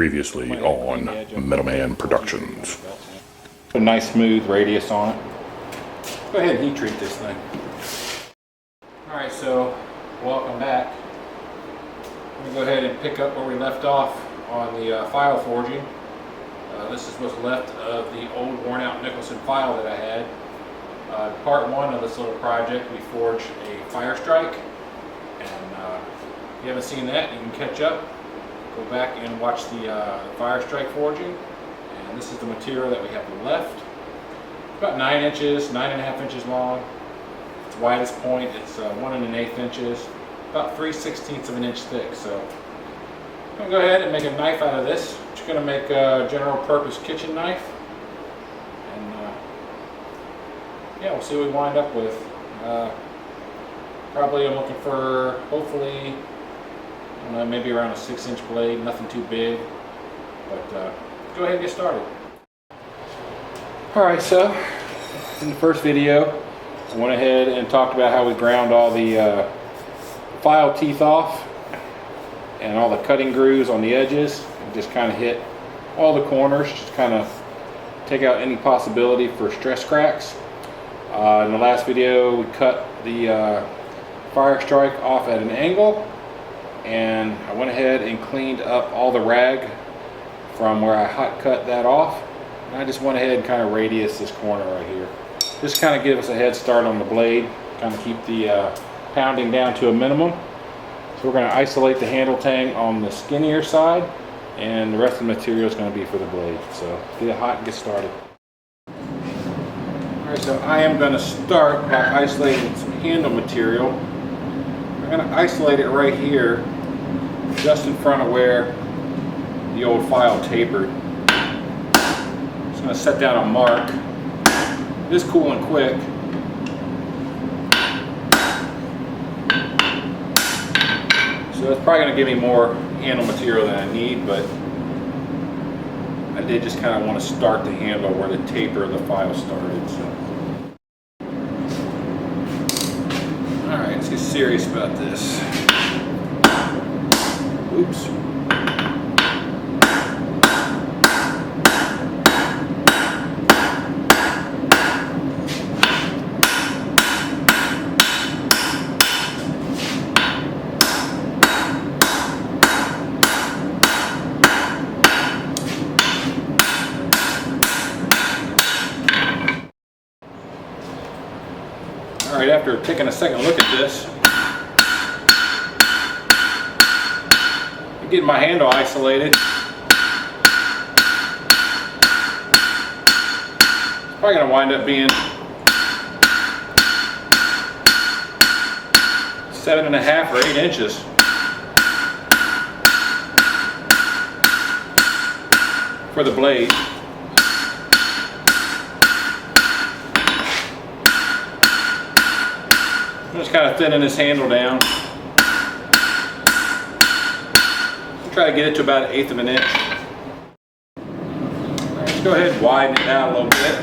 Previously on Metalman Productions. A nice smooth radius on it. Go ahead and heat treat this thing. Alright, so welcome back. I'm going to go ahead and pick up where we left off on the file forging. This is what's left of the old worn out Nicholson file that I had. Part one of this little project, we forged a Fire Strike. And if you haven't seen that, you can catch up. Go back and watch the Fire Strike forging. And this is the material that we have left. About 9 inches, 9.5 inches long. Its widest point, it's 1 1/8 inches. About 3/16 of an inch thick. So I'm going to go ahead and make a knife out of this. I'm just going to make a general purpose kitchen knife. And yeah, we'll see what we wind up with. Probably I'm looking for, hopefully, I don't know, maybe around a 6-inch blade, nothing too big. But go ahead and get started. Alright, so in the first video, I went ahead and talked about how we ground all the file teeth off and all the cutting grooves on the edges. And just kind of hit all the corners, just kind of take out any possibility for stress cracks. In the last video, we cut the Fire Strike off at an angle, and I went ahead and cleaned up all the rag from where I hot cut that off. And I just went ahead and kind of radius this corner right here. Just kind of give us a head start on the blade, kind of keep the pounding down to a minimum. So we're going to isolate the handle tang on the skinnier side, and the rest of the material is going to be for the blade. So get it hot and get started. Alright, so I am going to start by isolating some handle material. I'm going to isolate it right here, just in front of where the old file tapered. Just going to set down a mark. This is cool and quick. So it's probably going to give me more handle material than I need, but I did just kind of want to start the handle where the taper of the file started. So. Alright, let's get serious about this. Oops. Alright, after taking a second look at this, I'm getting my handle isolated. It's probably going to wind up being 7.5 or 8 inches. For the blade. I'm just kind of thinning this handle down. Try to get it to about 1/8 of an inch. Right, let's go ahead and widen it out a little bit.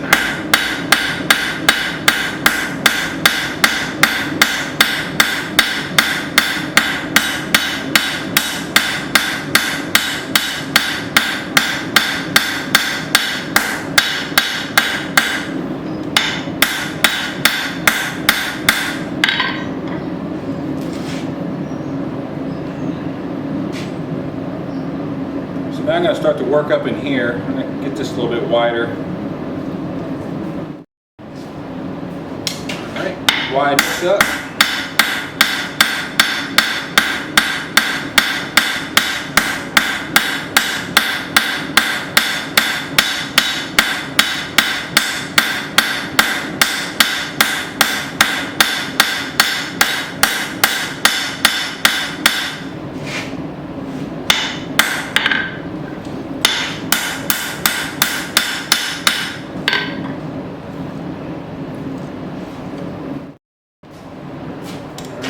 Now I'm going to start to work up in here. I'm going to get this a little bit wider. Alright, widen this up.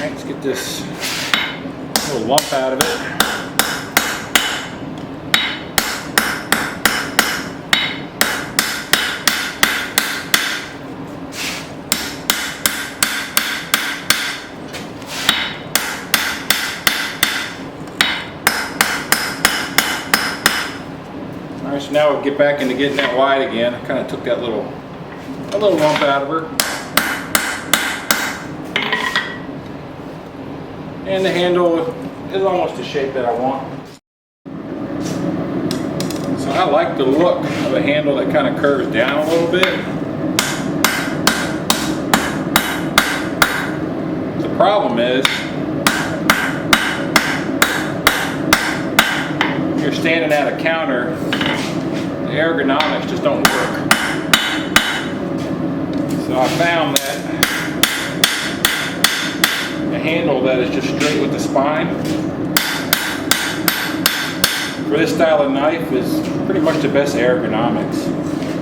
Let's get this little lump out of it. So now we'll get back into getting that wide again. I kind of took that little lump out of her. And the handle is almost the shape that I want. So I like the look of a handle that kind of curves down a little bit. The problem is, you're standing at a counter, the ergonomics just don't work. So I found that a handle that is just straight with the spine for this style of knife is pretty much the best ergonomics.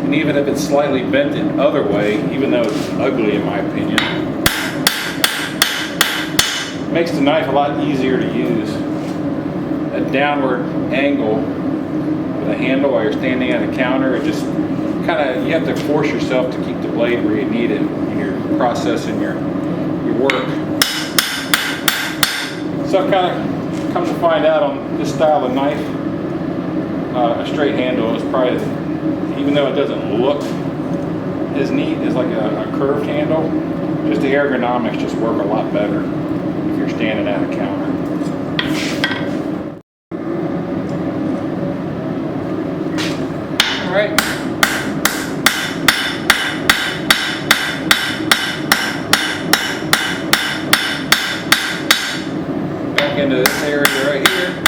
And even if it's slightly bent the other way, even though it's ugly in my opinion, it makes the knife a lot easier to use. A downward angle with a handle while you're standing at a counter, it just kind of, you have to force yourself to keep the blade where you need it when you're processing your work. So I've kind of come to find out on this style of knife, a straight handle is probably, even though it doesn't look as neat as like a curved handle, just the ergonomics just work a lot better if you're standing at a counter. All right. Back into this area right here.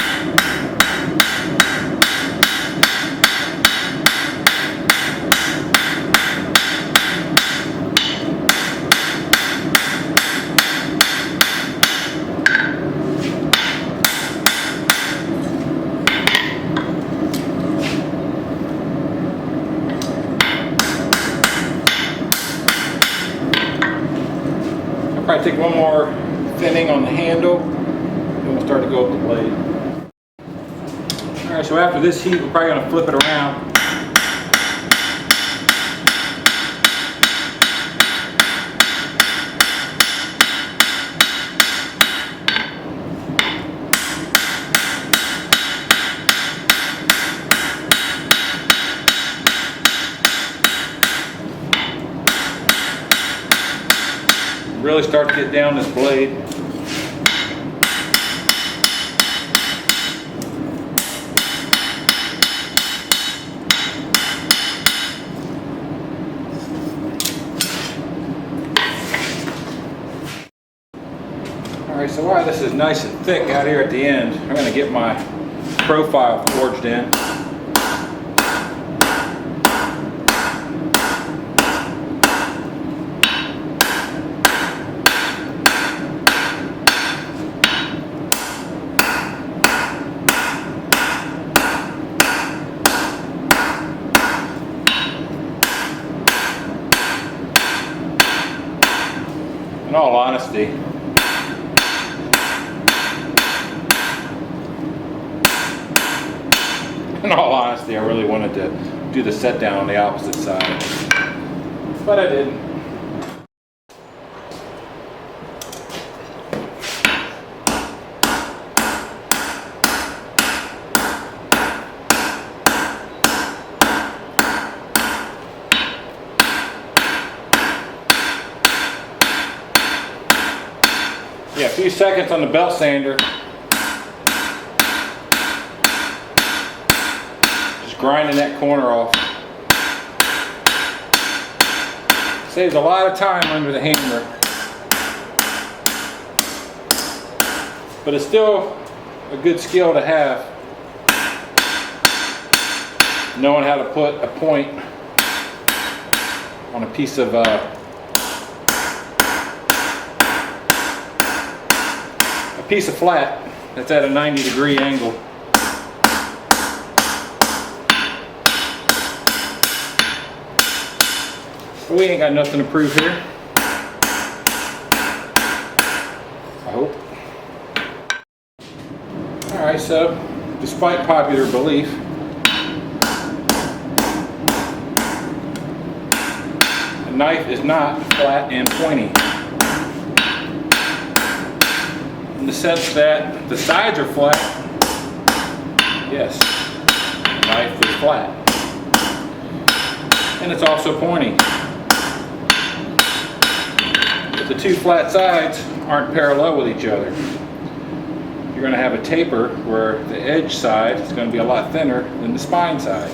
Probably take one more thinning on the handle, and we'll start to go up the blade. Alright, so after this heat, we're probably going to flip it around. Really start to get down this blade. Alright, so while this is nice and thick out here at the end, I'm going to get my profile forged in. In all honesty, I really wanted to do the set down on the opposite side, but I didn't. Yeah, a few seconds on the belt sander. Just grinding that corner off. Saves a lot of time under the hammer. But it's still a good skill to have. Knowing how to put a point on a piece of flat that's at a 90-degree angle. But we ain't got nothing to prove here. I hope. Alright, so despite popular belief, the knife is not flat and pointy. In the sense that the sides are flat, yes, the knife is flat. and it's also pointy. But the two flat sides aren't parallel with each other. You're going to have a taper where the edge side is going to be a lot thinner than the spine side.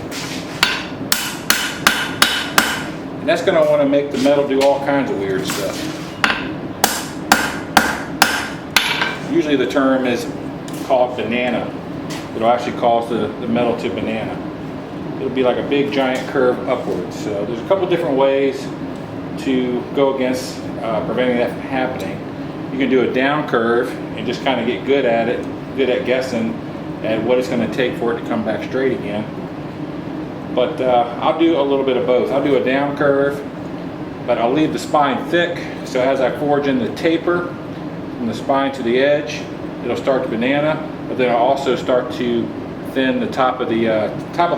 And that's going to want to make the metal do all kinds of weird stuff. Usually the term is called banana. It'll actually cause the metal to banana. It'll be like a big giant curve upwards. So there's a couple different ways to go against preventing that from happening. You can do a down curve and just kind of get good at it, good at guessing at what it's going to take for it to come back straight again. But I'll do a little bit of both. I'll do a down curve, but I'll leave the spine thick, so as I forge in the taper from the spine to the edge, it'll start to banana, but then I'll also start to thin the top of the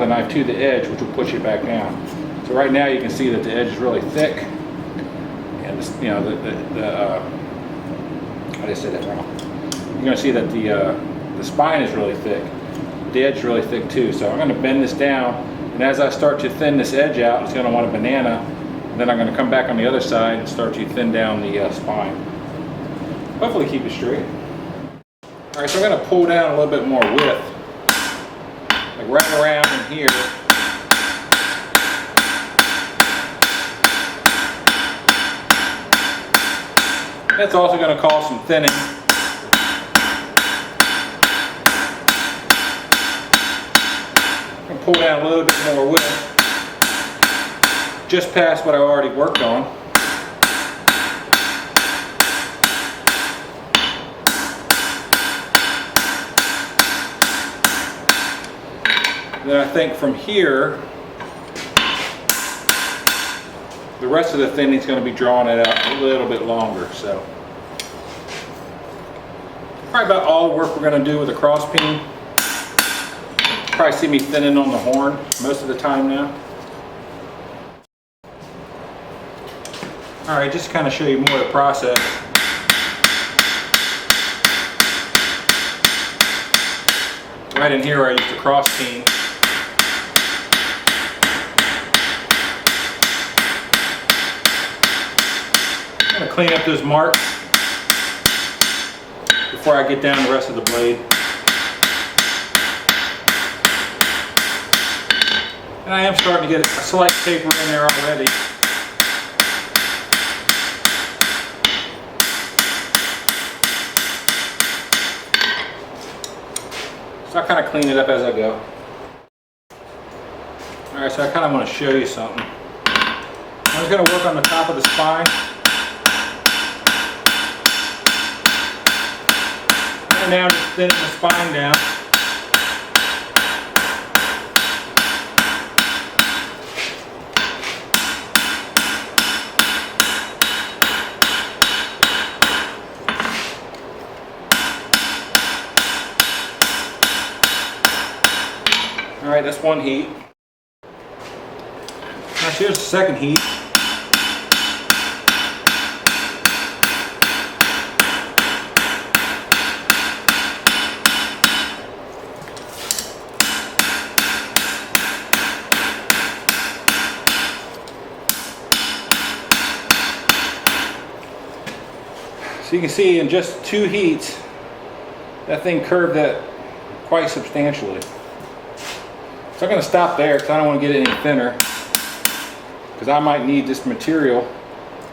knife to the edge, which will push it back down. So right now you can see that the edge is really thick, and this, you know, I just said that wrong. You're going to see that the spine is really thick. The edge is really thick too. So I'm going to bend this down, and as I start to thin this edge out, it's going to want a banana. And then I'm going to come back on the other side and start to thin down the spine. Hopefully keep it straight. All right, so I'm going to pull down a little bit more width, like right around in here. That's also going to cause some thinning. I'm going to pull down a little bit more width, just past what I already worked on. Then I think from here, the rest of the thinning is going to be drawing it out a little bit longer. So probably about all the work we're going to do with the cross peen. Probably see me thinning on the horn most of the time now. All right, just to kind of show you more of the process. Right in here where I use the cross peen, I'm going to clean up those marks before I get down the rest of the blade. And I am starting to get a slight taper in there already. So I kind of clean it up as I go. Alright, so I kind of want to show you something. I'm just going to work on the top of the spine. And now just thinning the spine down. Alright, that's one heat. Now here's the second heat. So you can see in just 2 heats, that thing curved that quite substantially. So I'm going to stop there because I don't want to get it any thinner, because I might need this material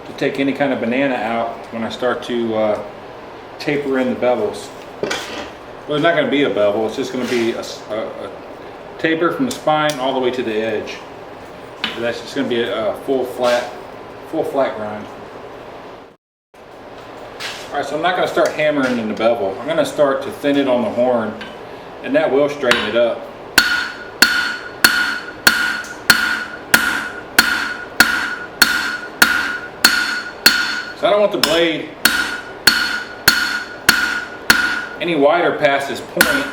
to take any kind of banana out when I start to taper in the bevels. Well, it's not going to be a bevel, it's just going to be a taper from the spine all the way to the edge. So that's just going to be a full flat grind. Alright, so I'm not going to start hammering in the bevel. I'm going to start to thin it on the horn, and that will straighten it up. So I don't want the blade any wider past this point.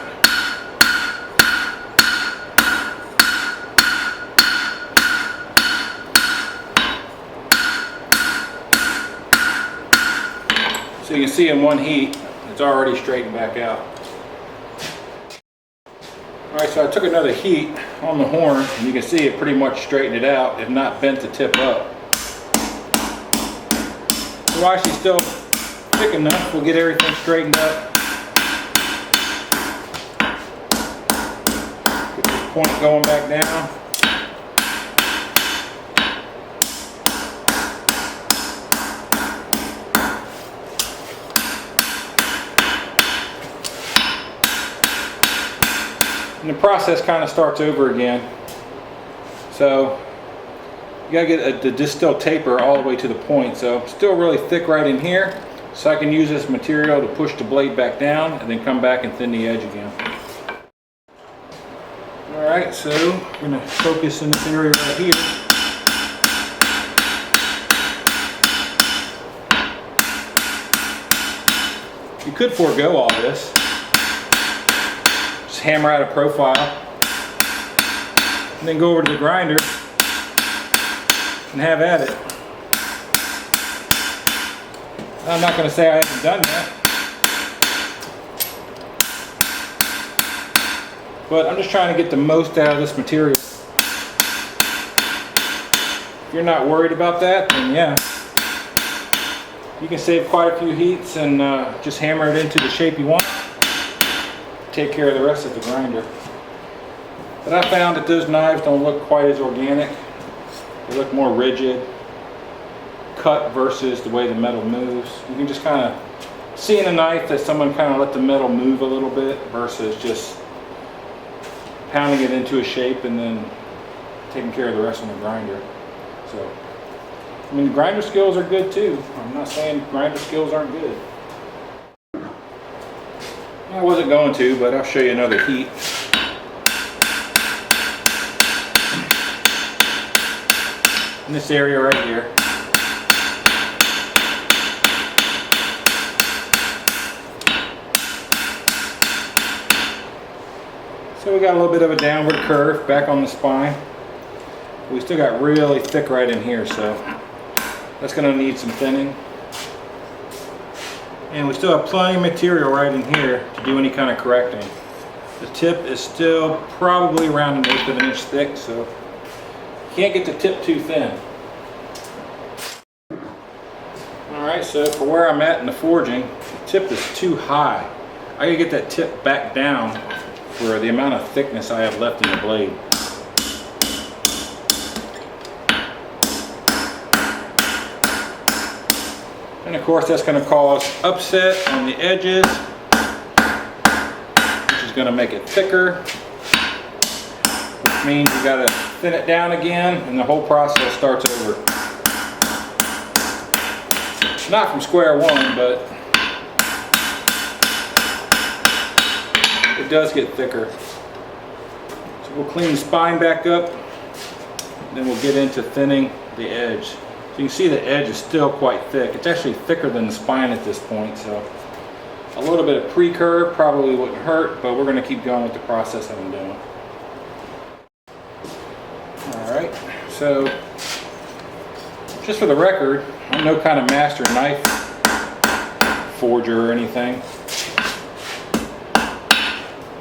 So you can see in one heat, it's already straightened back out. Alright, so I took another heat on the horn, and you can see it pretty much straightened it out, if not bent the tip up. So while she's still thick enough, we'll get everything straightened up. Get this point going back down. And the process kind of starts over again. So you gotta get the distill taper all the way to the point. So still really thick right in here. So I can use this material to push the blade back down and then come back and thin the edge again. Alright, so we're gonna focus in this area right here. You could forego all this. Hammer out a profile and then go over to the grinder and have at it. I'm not going to say I haven't done that, but I'm just trying to get the most out of this material. If you're not worried about that, then yeah, you can save quite a few heats and just hammer it into the shape you want. Take care of the rest of the grinder. But I found that those knives don't look quite as organic. They look more rigid, cut versus the way the metal moves. You can just kind of see in a knife that someone kind of let the metal move a little bit versus just pounding it into a shape and then taking care of the rest on the grinder. So, I mean, the grinder skills are good too. I'm not saying grinder skills aren't good. I wasn't going to, but I'll show you another heat. In this area right here. So we got a little bit of a downward curve back on the spine. We still got really thick right in here, so that's going to need some thinning. And we still have plenty of material right in here to do any kind of correcting. The tip is still probably around 1/8 of an inch thick, so you can't get the tip too thin. Alright, so for where I'm at in the forging, the tip is too high. I gotta get that tip back down for the amount of thickness I have left in the blade. And of course that's going to cause upset on the edges, which is going to make it thicker, which means you got to thin it down again and the whole process starts over. Not from square one, but it does get thicker. So we'll clean the spine back up, and then we'll get into thinning the edge. So you can see the edge is still quite thick. It's actually thicker than the spine at this point, so a little bit of pre-curve probably wouldn't hurt, but we're going to keep going with the process that I'm doing. Alright, so just for the record, I'm no kind of master knife forger or anything.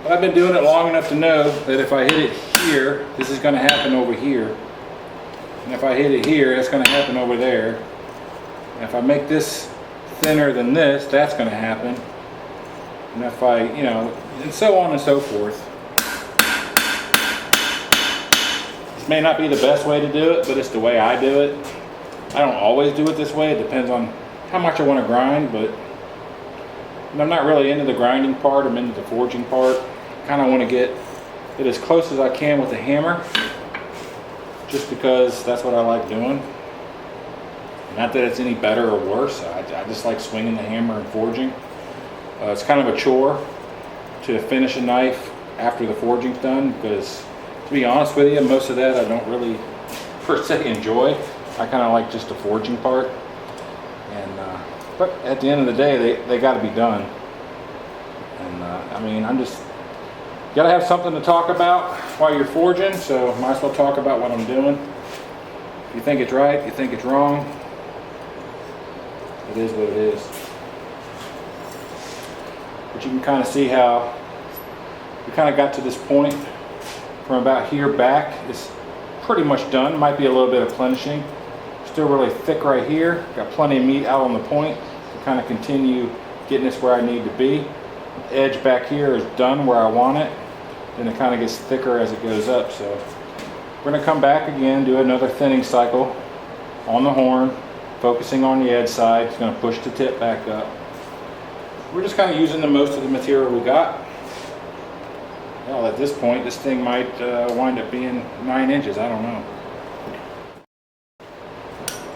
But I've been doing it long enough to know that if I hit it here, this is going to happen over here. And if I hit it here, that's going to happen over there. And if I make this thinner than this, that's going to happen. And if I, you know, and so on and so forth. This may not be the best way to do it, but it's the way I do it. I don't always do it this way. It depends on how much I want to grind, but I'm not really into the grinding part. I'm into the forging part. I kind of want to get it as close as I can with the hammer, just because that's what I like doing. Not that it's any better or worse. I just like swinging the hammer and forging. It's kind of a chore to finish a knife after the forging's done, because to be honest with you, most of that I don't really per se enjoy. I kind of like just the forging part. And but at the end of the day, they got to be done. And I mean, you gotta have something to talk about while you're forging, so might as well talk about what I'm doing. If you think it's right, if you think it's wrong, it is what it is. But you can kind of see how we kind of got to this point from about here back is pretty much done. Might be a little bit of plenishing. Still really thick right here. Got plenty of meat out on the point to kind of continue getting this where I need to be. Edge back here is done where I want it. Then it kind of gets thicker as it goes up. So we're going to come back again, do another thinning cycle on the horn, focusing on the edge side. It's going to push the tip back up. We're just kind of using the most of the material we got. Well, at this point, this thing might wind up being 9 inches. I don't know.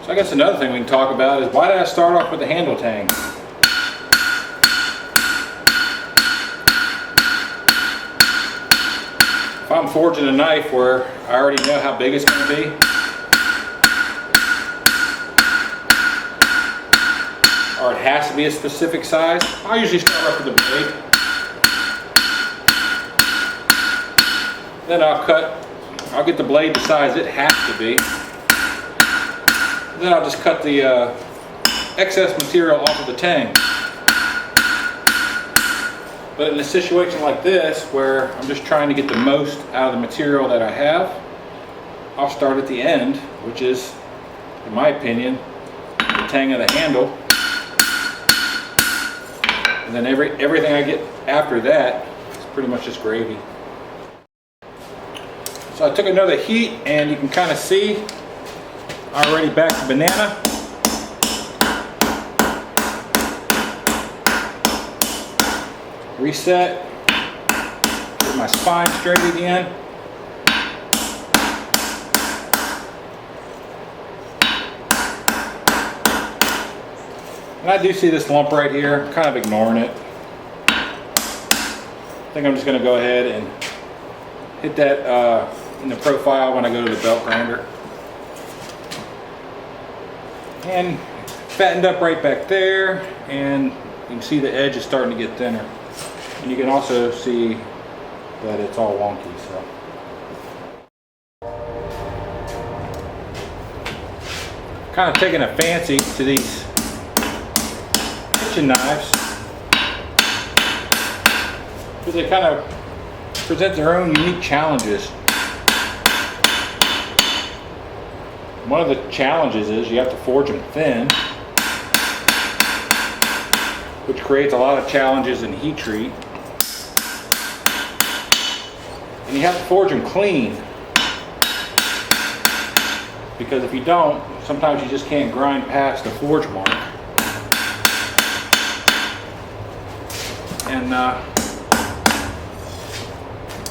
So I guess another thing we can talk about is, why did I start off with the handle tang? If I'm forging a knife where I already know how big it's going to be, or it has to be a specific size, I usually start off with the blade. Then I'll get the blade the size it has to be. Then I'll just cut the excess material off of the tang. But in a situation like this, where I'm just trying to get the most out of the material that I have, I'll start at the end, which is, in my opinion, the tang of the handle. And then everything I get after that is pretty much just gravy. So I took another heat, and you can kind of see I already backed the banana. Reset. Get my spine straight again. And I do see this lump right here. I'm kind of ignoring it. I think I'm just going to go ahead and hit that in the profile when I go to the belt grinder. And fattened up right back there, and you can see the edge is starting to get thinner. And you can also see that it's all wonky. So kind of taking a fancy to these kitchen knives, because they kind of present their own unique challenges. One of the challenges is you have to forge them thin, which creates a lot of challenges in heat treat. And you have to forge them clean, because if you don't, sometimes you just can't grind past the forge mark. And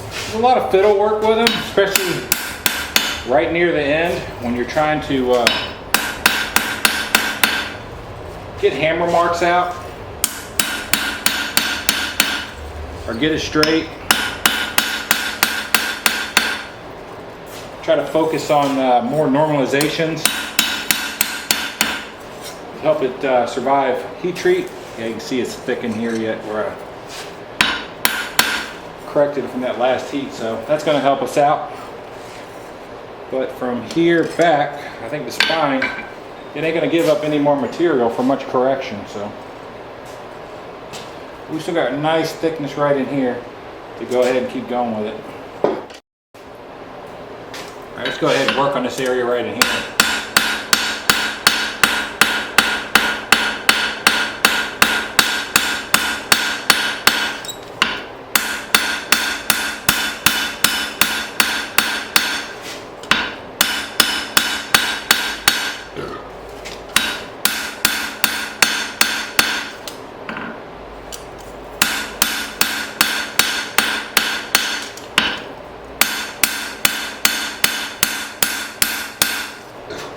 there's a lot of fiddle work with them, especially right near the end when you're trying to get hammer marks out or get it straight. Try to focus on more normalizations to help it survive heat treat. Yeah, you can see it's thick in here yet where I corrected it from that last heat, so that's going to help us out. But from here back, I think the spine, it ain't going to give up any more material for much correction. So we still got a nice thickness right in here to go ahead and keep going with it. All right, let's go ahead and work on this area right in here.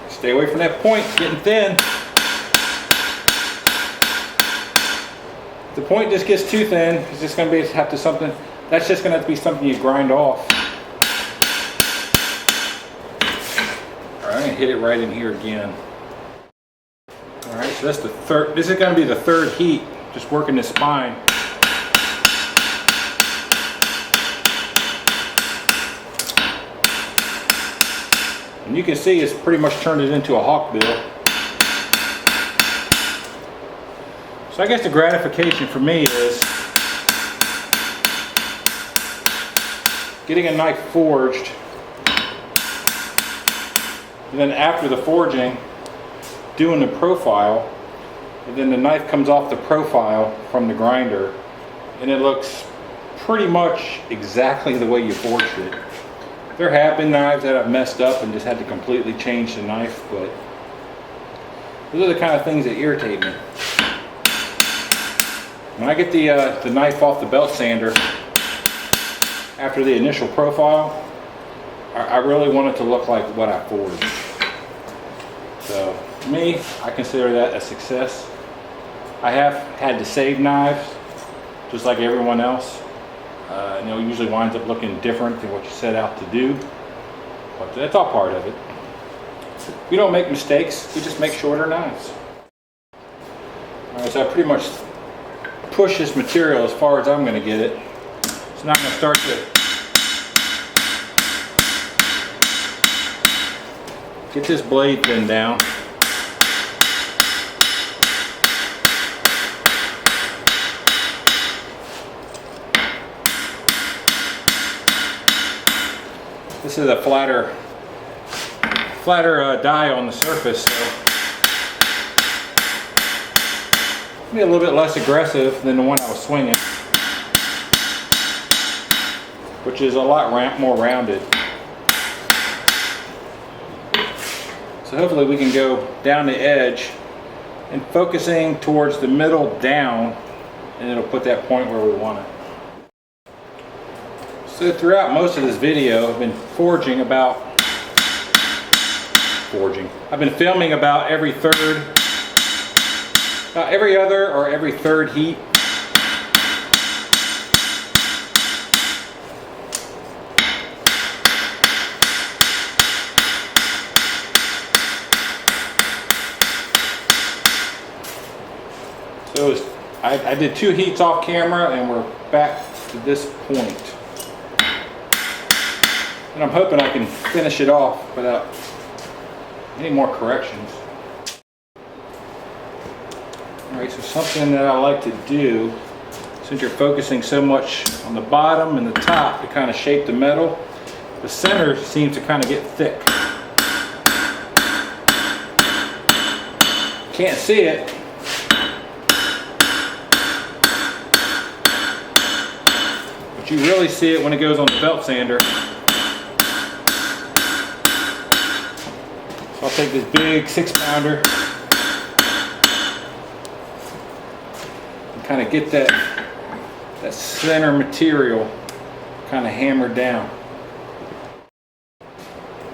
Stay away from that point, it's getting thin. If the point just gets too thin, it's just going to have to be something you grind off. All right, hit it right in here again. All right, so that's the third. This is going to be the third heat, just working the spine. And you can see it's pretty much turned it into a hawkbill. So I guess the gratification for me is getting a knife forged, and then after the forging, doing the profile, and then the knife comes off the profile from the grinder, and it looks pretty much exactly the way you forged it. There have been knives that I've messed up and just had to completely change the knife, but those are the kind of things that irritate me. When I get the knife off the belt sander after the initial profile, I really want it to look like what I forged. So me, I consider that a success. I have had to save knives, just like everyone else. You know, it usually winds up looking different than what you set out to do, but that's all part of it. We don't make mistakes, we just make shorter knives. Alright, so I pretty much push this material as far as I'm going to get it. It's not going to start to get this blade thinned down. This is a flatter die on the surface, so be a little bit less aggressive than the one I was swinging, which is a lot more rounded. So hopefully we can go down the edge and focusing towards the middle down, and it'll put that point where we want it. So throughout most of this video, I've been I've been filming about every other or every third heat. So I did 2 heats off camera, and we're back to this point. And I'm hoping I can finish it off without any more corrections. Alright, so something that I like to do, since you're focusing so much on the bottom and the top to kind of shape the metal, the center seems to kind of get thick. Can't see it, but you really see it when it goes on the belt sander. I'll take this big 6-pounder and kind of get that center material kind of hammered down.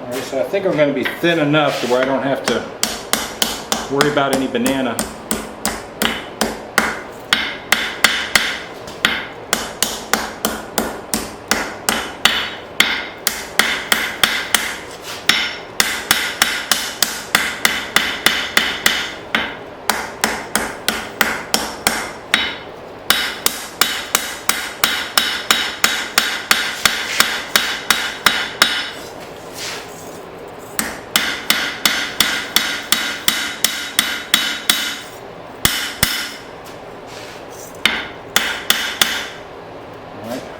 Alright, so I think I'm going to be thin enough to where I don't have to worry about any banana.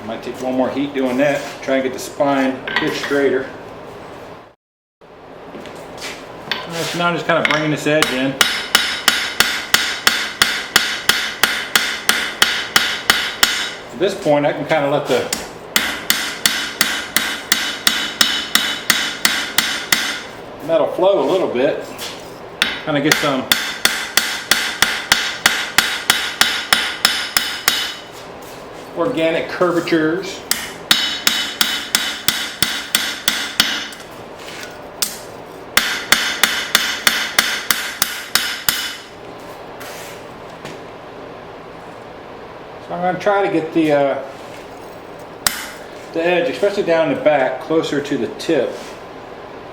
Might take one more heat doing that, try and get the spine a bit straighter. Alright, so now I'm just kind of bringing this edge in. At this point I can kind of let the metal flow a little bit, kind of get some organic curvatures. So I'm going to try to get the edge, especially down the back, closer to the tip,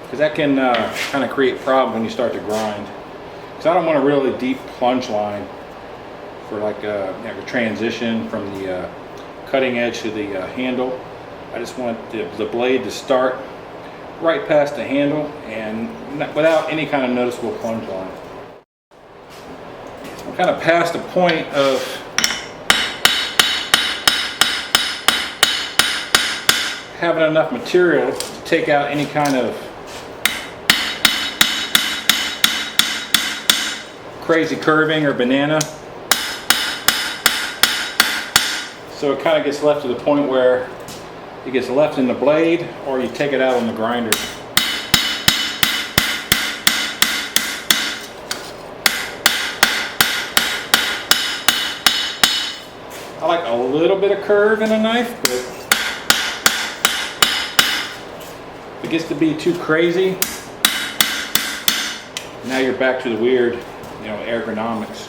because that can kind of create problems when you start to grind. Because I don't want a really deep plunge line for like a transition from the cutting edge to the handle. I just want the blade to start right past the handle and without any kind of noticeable plunge line. So I'm kind of past the point of having enough material to take out any kind of crazy curving or banana. So it kind of gets left to the point where it gets left in the blade, or you take it out on the grinder. I like a little bit of curve in a knife, but if it gets to be too crazy, now you're back to the weird, ergonomics.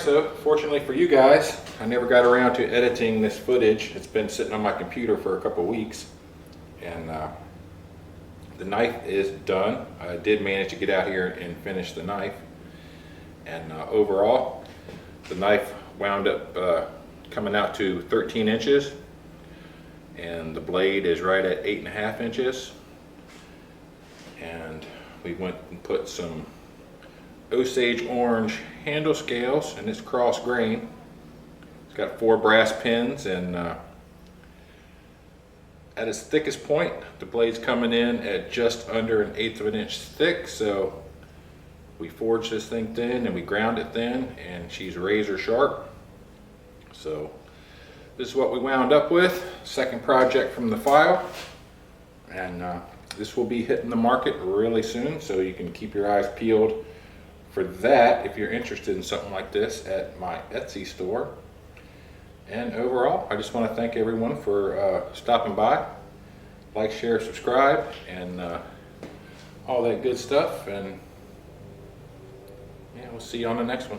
So fortunately for you guys, I never got around to editing this footage. It's been sitting on my computer for a couple weeks, and the knife is done. I did manage to get out here and finish the knife, and overall the knife wound up coming out to 13 inches, and the blade is right at 8.5 inches. And we went and put some Osage orange handle scales, and it's cross grain. It's got 4 brass pins, and at its thickest point, the blade's coming in at just under 1/8 of an inch thick. So we forged this thing thin and we ground it thin, and she's razor sharp. So this is what we wound up with. Second project from the file, and this will be hitting the market really soon, so you can keep your eyes peeled for that if you're interested in something like this at my Etsy store. And overall, I just want to thank everyone for stopping by. Like, share, subscribe, and all that good stuff. And yeah, we'll see you on the next one.